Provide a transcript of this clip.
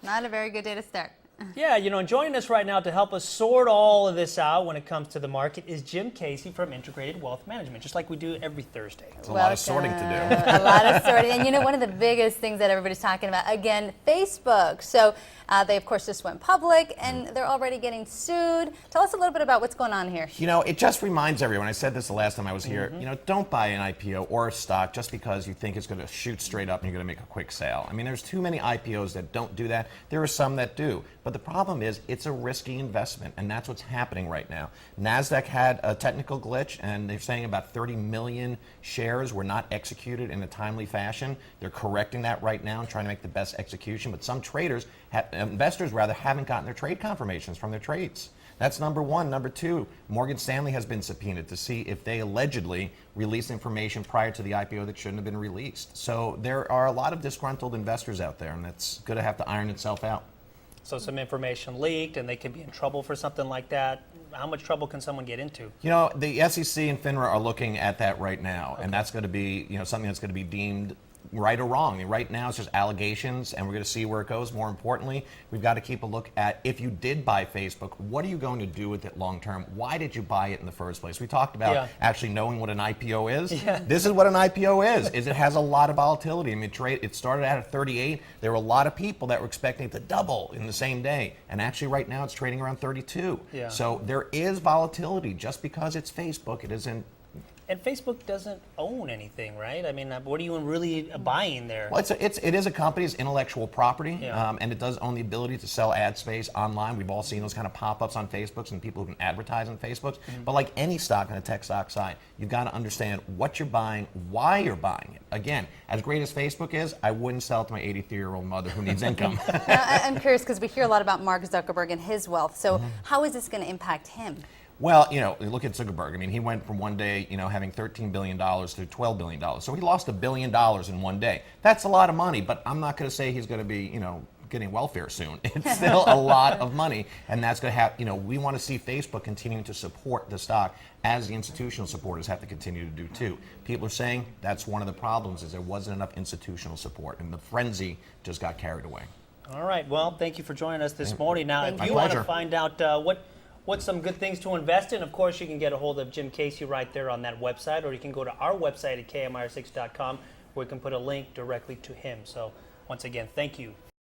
Not a very good day to start. Yeah, and joining us right now to help us sort all of this out when it comes to the market is Jim Casey from Integrated Wealth Management, just like we do every Thursday. It's a lot of sorting to do. A lot of sorting. And one of the biggest things that everybody's talking about, again, Facebook. So they, of course, just went public, and they're already getting sued. Tell us a little bit about what's going on here. It just reminds everyone, I said this the last time I was here, don't buy an IPO or a stock just because you think it's going to shoot straight up and you're going to make a quick sale. I mean, there's too many IPOs that don't do that. There are some that do. But the problem is it's a risky investment, and that's what's happening right now. NASDAQ had a technical glitch, and they're saying about 30 million shares were not executed in a timely fashion. They're correcting that right now and trying to make the best execution. But some traders, investors rather, haven't gotten their trade confirmations from their trades. That's number one. Number two, Morgan Stanley has been subpoenaed to see if they allegedly released information prior to the IPO that shouldn't have been released. So there are a lot of disgruntled investors out there, and that's going to have to iron itself out. So some information leaked, and they could be in trouble for something like that. How much trouble can someone get into? The SEC and FINRA are looking at that right now, and that's going to be, something that's going to be deemed right or wrong. Right now, it's just allegations, and we're going to see where it goes. More importantly, we've got to keep a look at, if you did buy Facebook, what are you going to do with it long term? Why did you buy it in the first place? We talked about actually knowing what an IPO is. Yeah. This is what an IPO is it has a lot of volatility. I mean, it started out at 38. There were a lot of people that were expecting it to double in the same day, and actually right now it's trading around 32. Yeah. So there is volatility. Just because it's Facebook, it isn't. And Facebook doesn't own anything, right? I mean, what are you really buying there? Well, it is a company's intellectual property, Yeah. and it does own the ability to sell ad space online. We've all seen those kind of pop-ups on Facebook and people who can advertise on Facebook. But like any stock on the tech stock side, you've got to understand what you're buying, why you're buying it. Again, as great as Facebook is, I wouldn't sell it to my 83-year-old mother who needs income. I'm curious because we hear a lot about Mark Zuckerberg and his wealth. So how is this going to impact him? Well, look at Zuckerberg. I mean, he went from one day, having $13 billion to $12 billion. So he lost $1 billion in one day. That's a lot of money, but I'm not going to say he's going to be, getting welfare soon. It's still a lot of money, and that's going to have, we want to see Facebook continuing to support the stock as the institutional supporters have to continue to do too. People are saying that's one of the problems is there wasn't enough institutional support, and the frenzy just got carried away. All right. Well, thank you for joining us this morning. Now, if you want to find out what's some good things to invest in, of course, you can get a hold of Jim Casey right there on that website, or you can go to our website at KMIR6.com where we can put a link directly to him. So once again, thank you